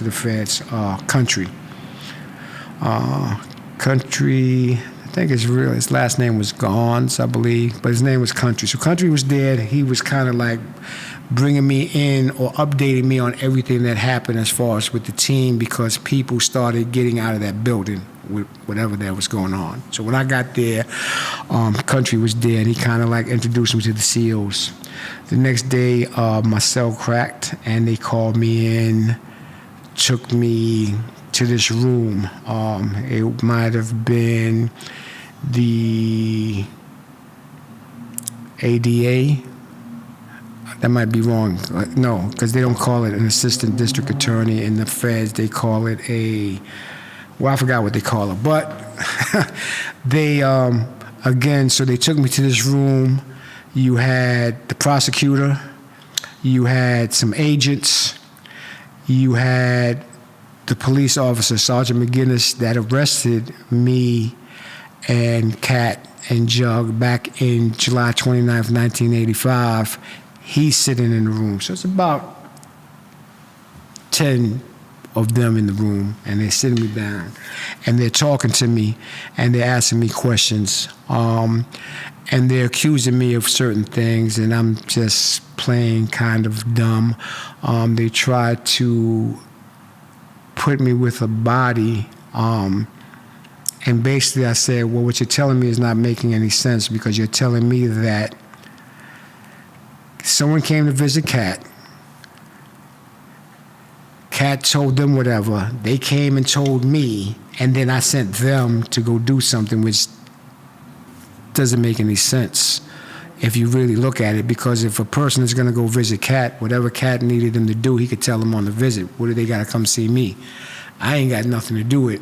the feds. Country. Country. I think his last name was Gons, I believe, but his name was Country. So Country was there. He was kind of like bringing me in or updating me on everything that happened as far as with the team, because people started getting out of that building with whatever that was going on. So when I got there, Country was there, and he kind of like introduced me to the SEALs. The next day, my cell cracked, and they called me in, took me to this room. It might have been the ADA. That might be wrong. No, because they don't call it an assistant district attorney in the feds. They call it well, I forgot what they call it. But they, again, so they took me to this room. You had the prosecutor. You had some agents. You had the police officer, Sergeant McGinnis, that arrested me and Kat and Jug back in July 29th, 1985. He's sitting in the room. So it's about 10 of them in the room, and they're sitting me down, and they're talking to me, and they're asking me questions, and they're accusing me of certain things, and I'm just playing kind of dumb. They tried to put me with a body, and basically I said, well, what you're telling me is not making any sense, because you're telling me that someone came to visit Kat. Kat told them whatever. They came and told me, and then I sent them to go do something, which doesn't make any sense if you really look at it, because if a person is going to go visit Kat, whatever Kat needed them to do, he could tell them on the visit. What do they got to come see me? I ain't got nothing to do with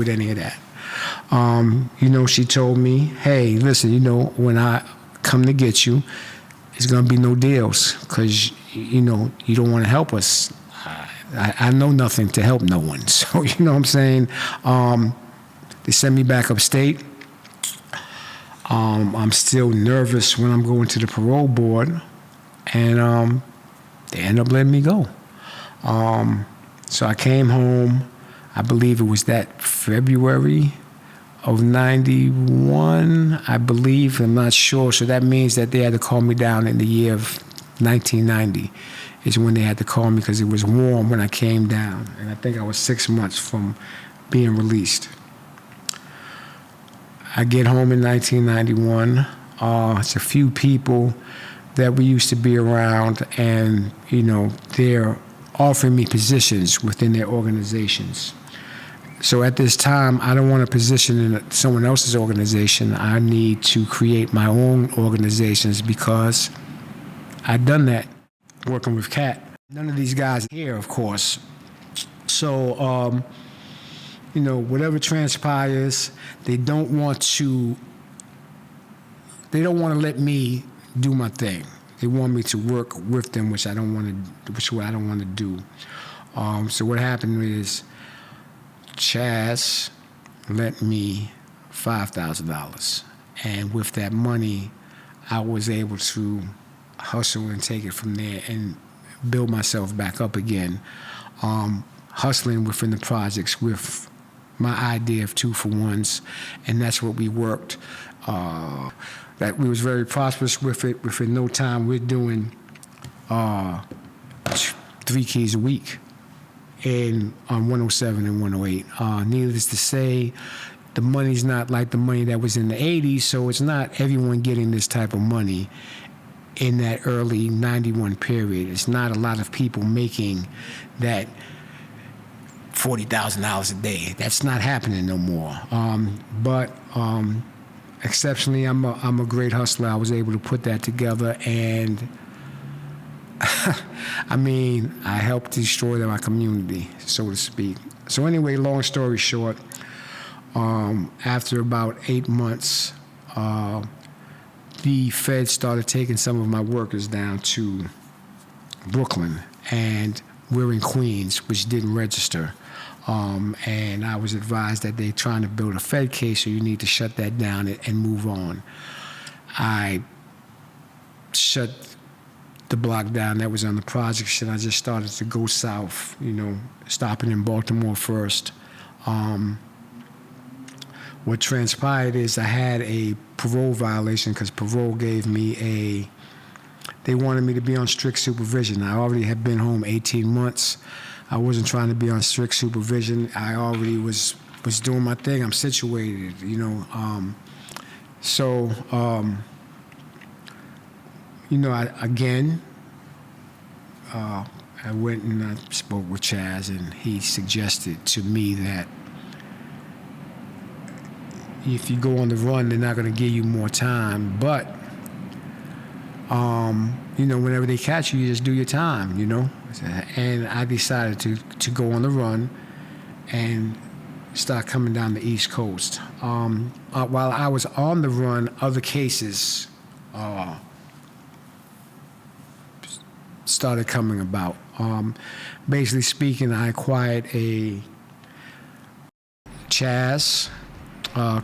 any of that. You know, she told me, hey, listen, you know, when I come to get you, it's going to be no deals, because, you know, you don't want to help us. I know nothing to help no one. So, you know what I'm saying? They sent me back upstate. I'm still nervous when I'm going to the parole board, and they end up letting me go. So I came home, I believe it was that February of 91, I believe, I'm not sure. So that means that they had to call me down in the year of 1990 is when they had to call me, because it was warm when I came down. And I think I was 6 months from being released. I get home in 1991. It's a few people that we used to be around, and, you know, they're offering me positions within their organizations. So at this time, I don't want a position in someone else's organization. I need to create my own organizations, because I've done that working with Kat. None of these guys here, of course. So, you know, whatever transpires, they don't want to let me do my thing. They want me to work with them, which I don't want to do. So what happened is Chaz lent me $5,000, and with that money, I was able to hustle and take it from there and build myself back up again, hustling within the projects with my idea of 2-for-1s, and that's what we worked. That we was very prosperous with it. Within no time, we're doing 3 keys a week on 107 and 108. Needless to say, the money's not like the money that was in the 80s, so it's not everyone getting this type of money in that early 91 period. It's not a lot of people making that $40,000 a day. That's not happening no more. But exceptionally, I'm a great hustler. I was able to put that together, and I mean, I helped destroy my community, so to speak. So anyway, long story short, after about 8 months, the Fed started taking some of my workers down to Brooklyn, and we're in Queens, which didn't register. And I was advised that they're trying to build a Fed case, so you need to shut that down and move on. I shut the block down that was on the projects, and I just started to go south, stopping in Baltimore first. What transpired is I had a parole violation because parole gave me they wanted me to be on strict supervision. I already had been home 18 months. I wasn't trying to be on strict supervision. I already was doing my thing. I'm situated, I went and I spoke with Chaz, and he suggested to me that if you go on the run, they're not going to give you more time. But, whenever they catch you, you just do your time, And I decided to go on the run and start coming down the East Coast. While I was on the run, other cases started coming about. Basically speaking, I acquired a Chaz.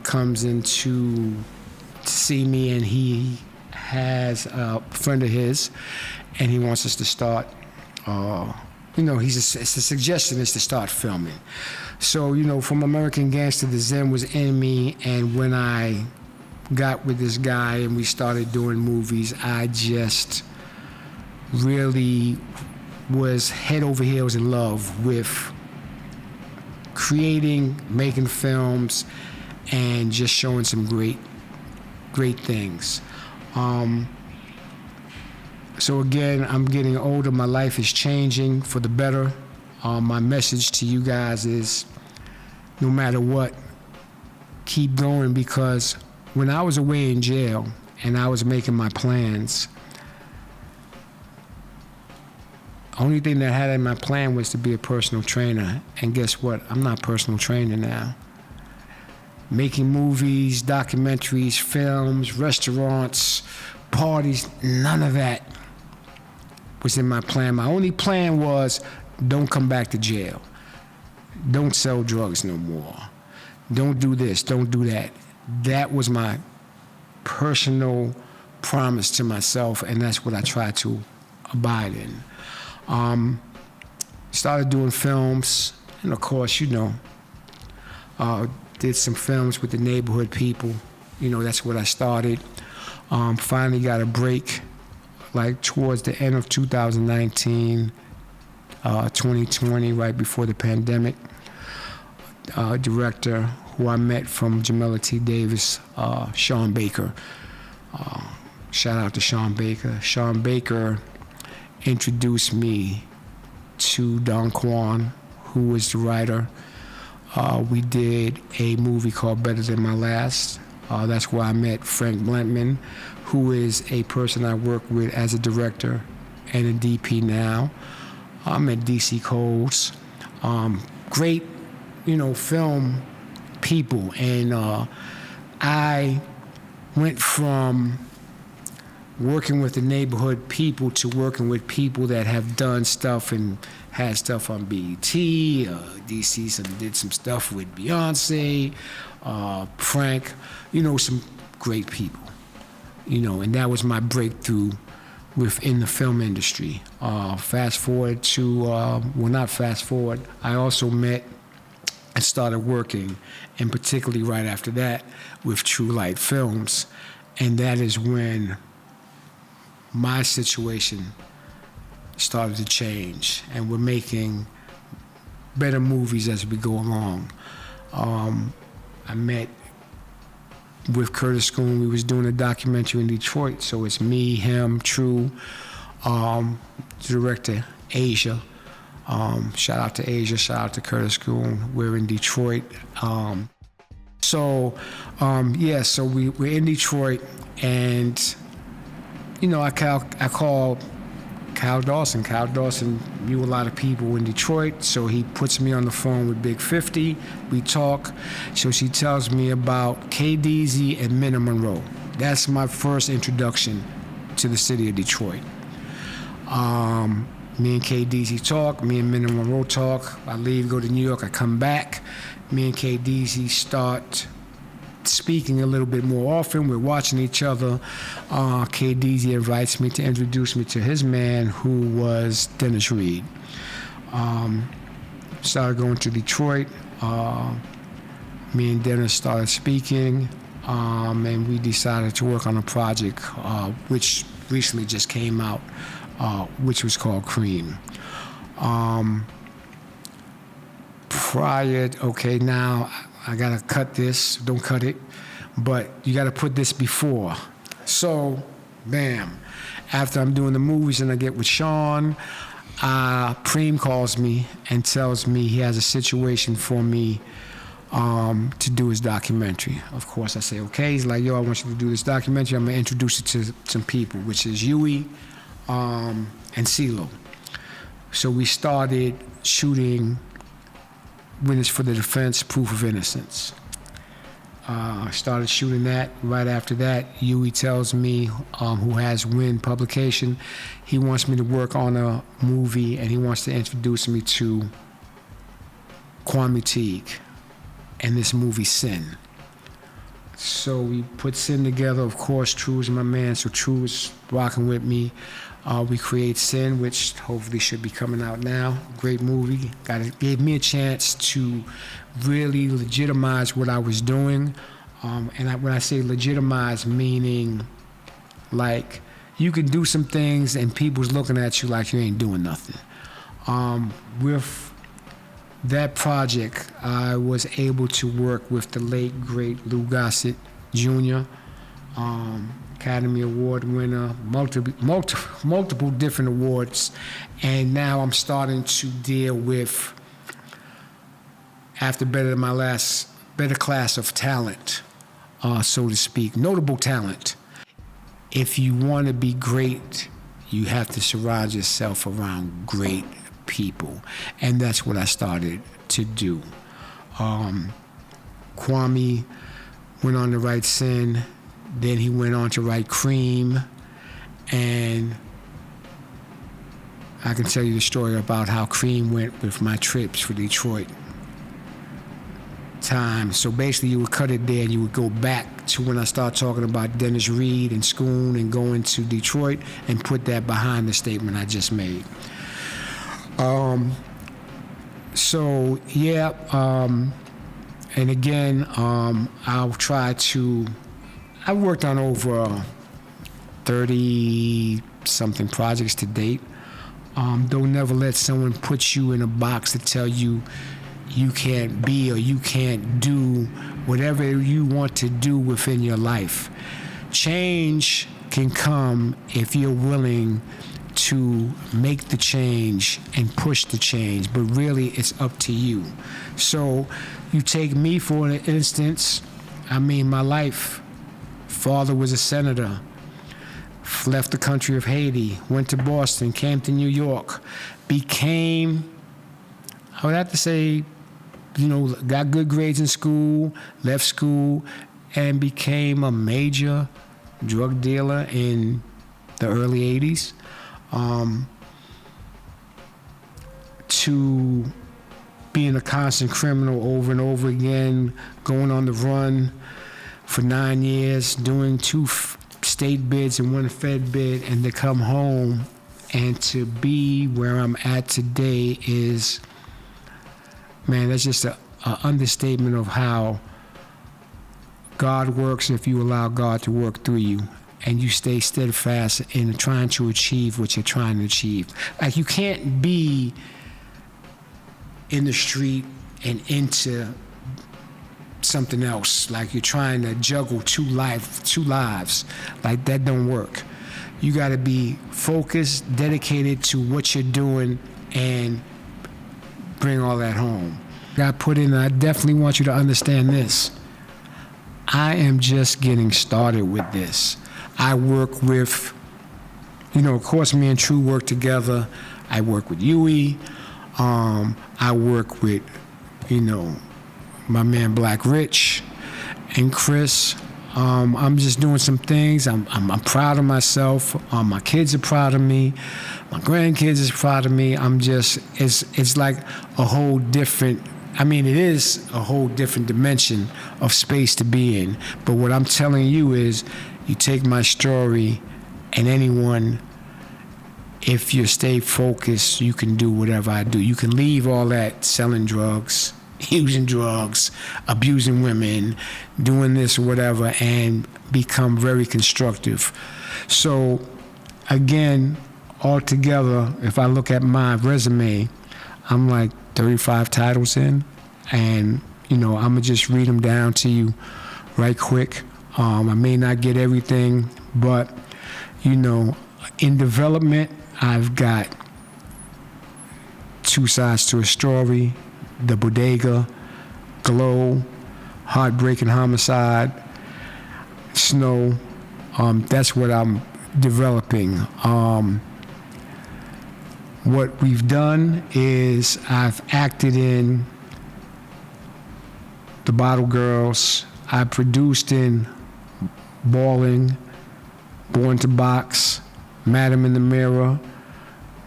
Comes in to see me, and he has a friend of his, and he wants us to start, it's a suggestion is to start filming. So, from American Gangster, the Zen was in me, and when I got with this guy and we started doing movies, I just really was head over heels in love with creating, making films, and just showing some great things. So again, I'm getting older. My life is changing for the better. My message to you guys is, no matter what, keep going, because when I was away in jail and I was making my plans, only thing that I had in my plan was to be a personal trainer. And guess what? I'm not a personal trainer now. Making movies, documentaries, films, restaurants, parties, none of that was in my plan. My only plan was, don't come back to jail. Don't sell drugs no more. Don't do this, don't do that. That was my personal promise to myself, and that's what I try to abide in. Started doing films, and of course, did some films with the neighborhood people. That's what I started. Finally got a break, like towards the end of 2019, 2020, right before the pandemic. Director who I met from Jamila T. Davis, Sean Baker. Shout out to Sean Baker. Sean Baker introduced me to Don Kwan, who was the writer. We did a movie called Better Than My Last. That's where I met Frank Blentman, who is a person I work with as a director and a DP now. I'm at DC Codes. Great, film people. And I went from working with the neighborhood people to working with people that have done stuff and had stuff on BET. DC did some stuff with Beyonce, Frank, some great people, and that was my breakthrough within the film industry. Fast forward to, not fast forward, I also met and started working, and particularly right after that, with True Light Films, and that is when my situation started to change, and we're making better movies as we go along. I met with Curtis Schoon. We was doing a documentary in Detroit. So it's me, him, True, director Asia. Shout out to Asia, shout out to Curtis Schoon. We're in Detroit. So we're in Detroit, and I call Kyle Dawson. Kyle Dawson knew a lot of people in Detroit, so he puts me on the phone with Big 50. We talk. So she tells me about K-Deezy and Minna Monroe. That's my first introduction to the city of Detroit. Me and K-Deezy talk. Me and Minna Monroe talk. I leave, go to New York. I come back. Me and K-Deezy start speaking a little bit more often. We're watching each other. K-Deezy invites me to introduce me to his man, who was Dennis Reed. Started going to Detroit. Me and Dennis started speaking, and we decided to work on a project which recently just came out, which was called Cream. Now I gotta cut this, don't cut it, but you gotta put this before. So, bam, after I'm doing the movies and I get with Sean, Preem calls me and tells me he has a situation for me to do his documentary. Of course, I say, okay. He's like, yo, I want you to do this documentary. I'm gonna introduce it to some people, which is Huey and CeeLo. So we started shooting Witness for the Defense, Proof of Innocence. Started shooting that. Right after that, Huey tells me, who has Win Publication, he wants me to work on a movie, and he wants to introduce me to Kwame Teague and this movie Sin. So we put Sin together. Of course, True is my man, so True is rocking with me. We create Sin, which hopefully should be coming out now. Great movie. Gave me a chance to really legitimize what I was doing. When I say legitimize, meaning like you can do some things and people's looking at you like you ain't doing nothing. With that project, I was able to work with the late, great Lou Gossett Jr., Academy Award winner, multiple different awards, and now I'm starting to deal with, after better class of talent, so to speak, notable talent. If you want to be great, you have to surround yourself around great people, and that's what I started to do. Kwame went on to write Sin. Then he went on to write Cream, and I can tell you the story about how Cream went with my trips for Detroit time. So basically you would cut it there and you would go back to when I start talking about Dennis Reed and Schoon and going to Detroit and put that behind the statement I just made. And again, I'll try to, I worked on over 30-something projects to date. Don't never let someone put you in a box to tell you you can't be or you can't do whatever you want to do within your life. Change can come if you're willing to make the change and push the change, but really it's up to you. So you take me for an instance. I mean, my life, father was a senator, left the country of Haiti, went to Boston, came to New York, became, I would have to say, got good grades in school, left school, and became a major drug dealer in the early 80s. To being a constant criminal over and over again, going on the run for 9 years, doing 2 state bids and 1 Fed bid, and to come home and to be where I'm at today is, man, that's just an understatement of how God works if you allow God to work through you and you stay steadfast in trying to achieve what you're trying to achieve. Like, you can't be in the street and into something else, like you're trying to juggle two lives. Like, that don't work. You got to be focused, dedicated to what you're doing, and bring all that home. I put in, I definitely want you to understand this. I am just getting started with this. I work with, of course, me and True work together. I work with Yui. I work with, my man Black Rich and Chris. I'm just doing some things. I'm proud of myself. My kids are proud of me. My grandkids is proud of me. It's like a whole different, it is a whole different dimension of space to be in. But what I'm telling you is, you take my story, and anyone, if you stay focused, you can do whatever I do. You can leave all that selling drugs, using drugs, abusing women, doing this or whatever, and become very constructive. So, again, altogether, if I look at my resume, I'm like 35 titles in, and, I'm going to just read them down to you right quick. I may not get everything, but, in development, I've got Two Sides to a Story, The Bodega, Glow, Heartbreaking Homicide, Snow. That's what I'm developing. What we've done is I've acted in The Bottle Girls. I produced in Balling, Born to Box, Madam in the Mirror,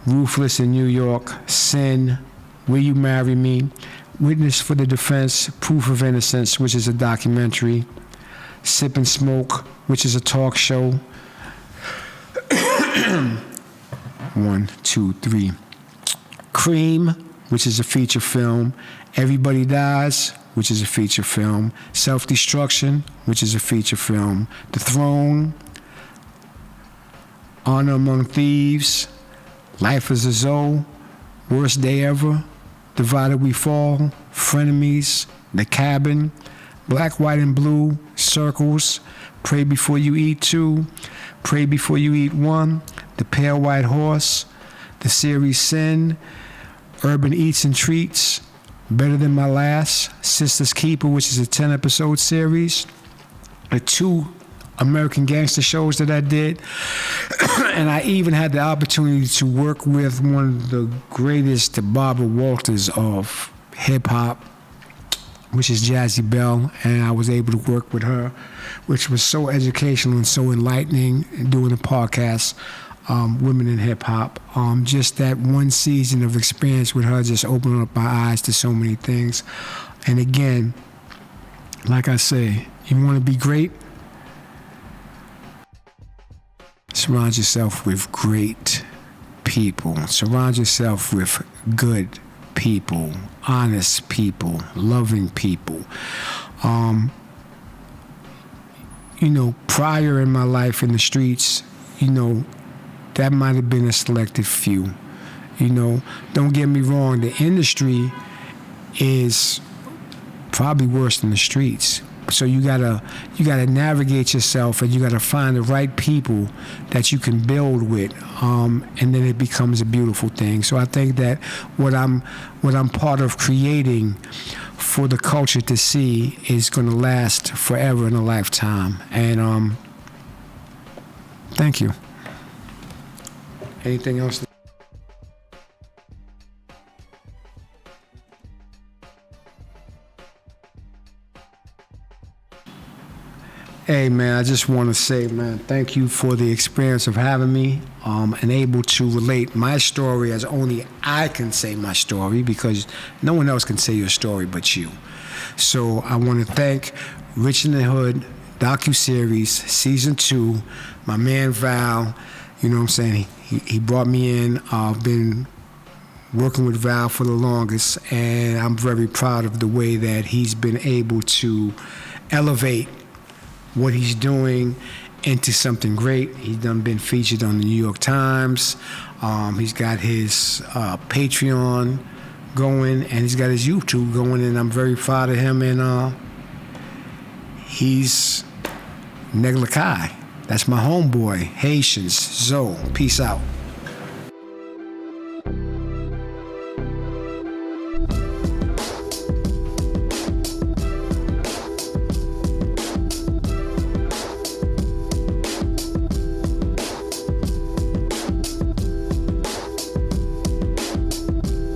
Ruthless in New York, Sin, Will You Marry Me, Witness for the Defense, Proof of Innocence, which is a documentary, Sip and Smoke, which is a talk show. 1, 2, 3. Cream, which is a feature film. Everybody Dies, which is a feature film. Self-Destruction, which is a feature film. The Throne, Honor Among Thieves, Life as a Zoe, Worst Day Ever, Divided We Fall, Frenemies, The Cabin, Black, White, and Blue, Circles, Pray Before You Eat 2, Pray Before You Eat 1, The Pale White Horse, the series Sin, Urban Eats and Treats, Better Than My Last, Sister's Keeper, which is a 10-episode series, the 2 American Gangster shows that I did, and I even had the opportunity to work with one of the greatest Barbara Walters of hip-hop, which is Jazzy Bell, and I was able to work with her, which was so educational and so enlightening, doing a podcast, Women in Hip Hop. Just that one season of experience with her just opened up my eyes to so many things. And again, like I say, you want to be great? Surround yourself with great people. Surround yourself with good people, honest people, loving people. Prior in my life in the streets, that might have been a selected few. Don't get me wrong, the industry is probably worse than the streets. So you gotta navigate yourself, and you gotta find the right people that you can build with, and then it becomes a beautiful thing. So I think that what I'm part of creating for the culture to see is gonna last forever in a lifetime. And thank you. Anything else? Hey, man, I just want to say, man, thank you for the experience of having me and able to relate my story as only I can say my story, because no one else can say your story but you. So I want to thank Rich in the Hood, docuseries, season 2, my man Val, you know what I'm saying? He brought me in. I've been working with Val for the longest, and I'm very proud of the way that he's been able to elevate what he's doing into something great. He's been featured on the New York Times. He's got his Patreon going, and he's got his YouTube going, and I'm very proud of him. And he's Neglikai. That's my homeboy. Haitians. Zo. Peace out.